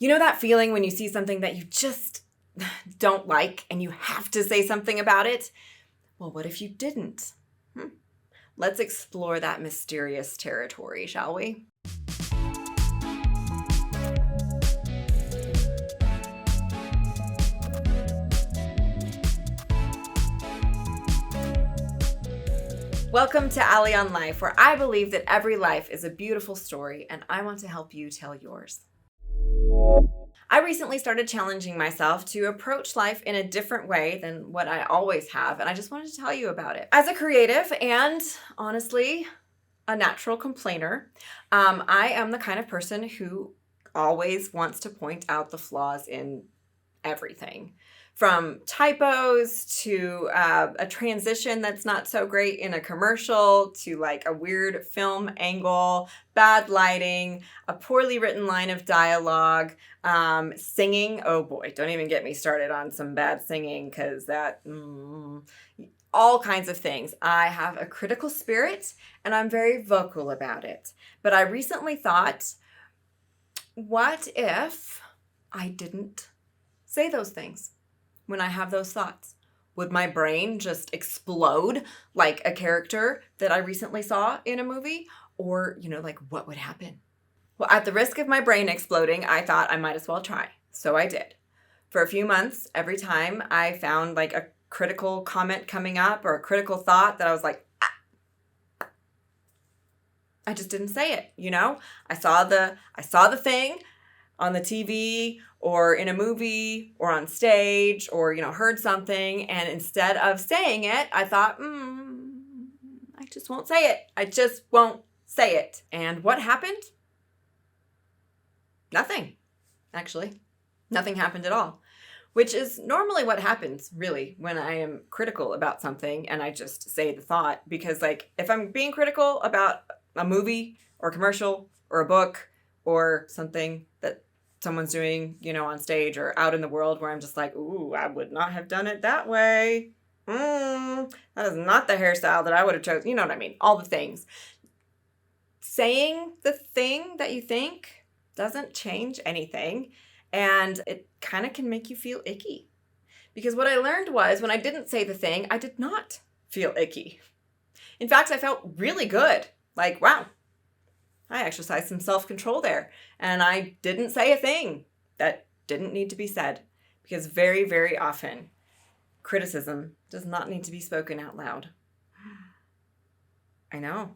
You know that feeling when you see something that you just don't like and you have to say something about it? Well, what if you didn't? Let's explore that mysterious territory, shall we? Welcome to Allie on Life, where I believe that every life is a beautiful story, and I want to help you tell yours. I recently started challenging myself to approach life in a different way than what I always have, and I just wanted to tell you about it. As a creative and, honestly, a natural complainer, I am the kind of person who always wants to point out the flaws in everything. From typos to a transition that's not so great in a commercial to like a weird film angle, bad lighting, a poorly written line of dialogue, singing. Oh boy, don't even get me started on some bad singing because that, all kinds of things. I have a critical spirit and I'm very vocal about it. But I recently thought, what if I didn't say those things? When I have those thoughts, would my brain just explode like a character that I recently saw in a movie? Or, like what would happen? Well, at the risk of my brain exploding, I thought I might as well try. So I did. For a few months, every time I found like a critical comment coming up or a critical thought that I was like, I just didn't say it, I saw the thing on the TV or in a movie or on stage or, heard something. And instead of saying it, I thought, I just won't say it. I just won't say it. And what happened? Nothing, actually. Nothing happened at all, which is normally what happens, really, when I am critical about something and I just say the thought. Because, if I'm being critical about a movie or commercial or a book or something that someone's doing, on stage or out in the world where I'm just like, ooh, I would not have done it that way. That is not the hairstyle that I would have chosen. You know what I mean? All the things. Saying the thing that you think doesn't change anything. And it kind of can make you feel icky. Because what I learned was when I didn't say the thing, I did not feel icky. In fact, I felt really good. Like, wow, I exercised some self-control there. And I didn't say a thing that didn't need to be said. Because very, very often, criticism does not need to be spoken out loud. I know.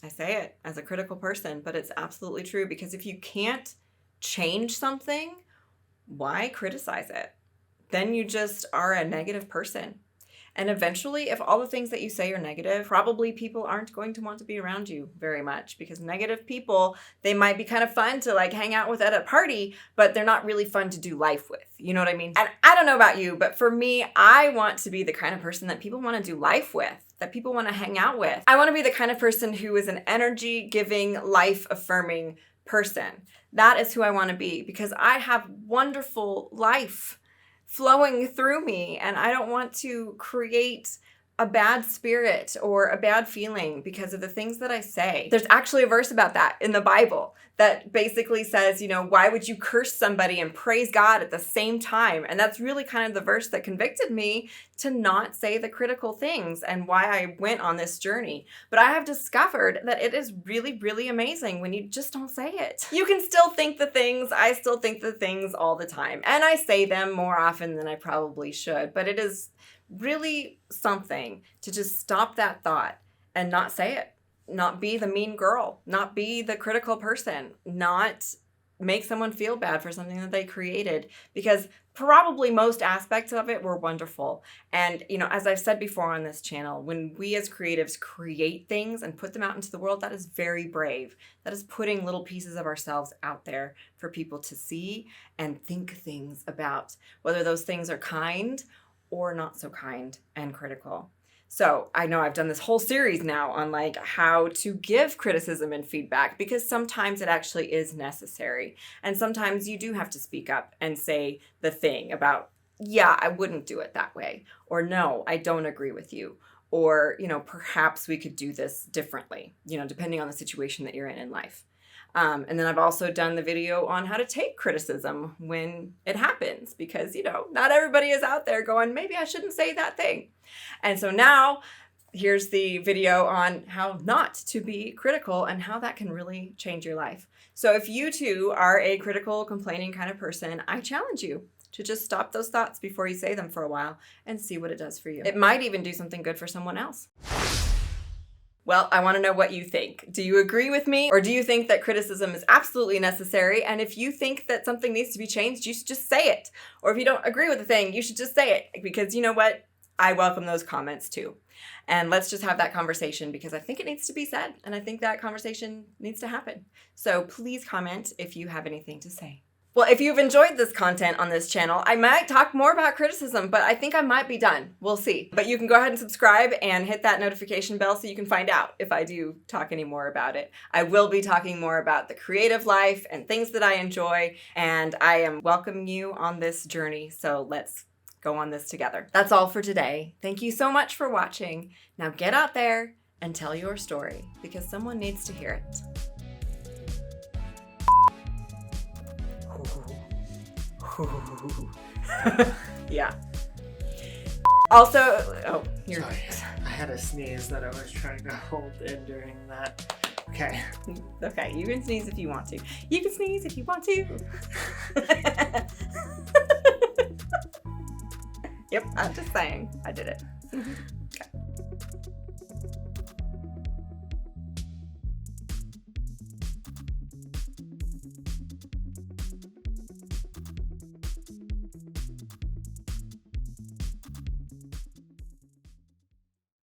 I say it as a critical person, but it's absolutely true. Because if you can't change something, why criticize it? Then you just are a negative person. And eventually, if all the things that you say are negative, probably people aren't going to want to be around you very much because negative people, they might be kind of fun to hang out with at a party, but they're not really fun to do life with. You know what I mean? And I don't know about you, but for me, I want to be the kind of person that people want to do life with, that people want to hang out with. I want to be the kind of person who is an energy-giving, life-affirming person. That is who I want to be because I have wonderful life flowing through me, and I don't want to create a bad spirit or a bad feeling because of the things that I say. There's actually a verse about that in the Bible that basically says, why would you curse somebody and praise God at the same time? And that's really kind of the verse that convicted me to not say the critical things and why I went on this journey. But I have discovered that it is really, really amazing when you just don't say it. You can still think the things. I still think the things all the time. And I say them more often than I probably should. But it is really something to just stop that thought and not say it. Not be the mean girl, not be the critical person, not make someone feel bad for something that they created, because probably most aspects of it were wonderful. And, as I've said before on this channel, when we as creatives create things and put them out into the world, that is very brave. That is putting little pieces of ourselves out there for people to see and think things about, whether those things are kind or not so kind and critical. So I know I've done this whole series now on how to give criticism and feedback because sometimes it actually is necessary. And sometimes you do have to speak up and say the thing about, yeah, I wouldn't do it that way. Or no, I don't agree with you. Or, perhaps we could do this differently, depending on the situation that you're in life. And then I've also done the video on how to take criticism when it happens, because, you know, not everybody is out there going, maybe I shouldn't say that thing. And so now here's the video on how not to be critical and how that can really change your life. So if you too are a critical, complaining kind of person, I challenge you to just stop those thoughts before you say them for a while and see what it does for you. It might even do something good for someone else. Well, I want to know what you think. Do you agree with me, or do you think that criticism is absolutely necessary? And if you think that something needs to be changed, you should just say it. Or if you don't agree with the thing, you should just say it, because you know what? I welcome those comments too. And let's just have that conversation, because I think it needs to be said, and I think that conversation needs to happen. So please comment if you have anything to say. Well, if you've enjoyed this content on this channel, I might talk more about criticism, but I think I might be done. We'll see. But you can go ahead and subscribe and hit that notification bell so you can find out if I do talk any more about it. I will be talking more about the creative life and things that I enjoy, and I am welcoming you on this journey, so let's go on this together. That's all for today. Thank you so much for watching. Now get out there and tell your story, because someone needs to hear it. Yeah. Also, oh, you're... Sorry, I had a sneeze that I was trying to hold in during that. Okay. Okay, you can sneeze if you want to. You can sneeze if you want to. Yep, I'm just saying. I did it.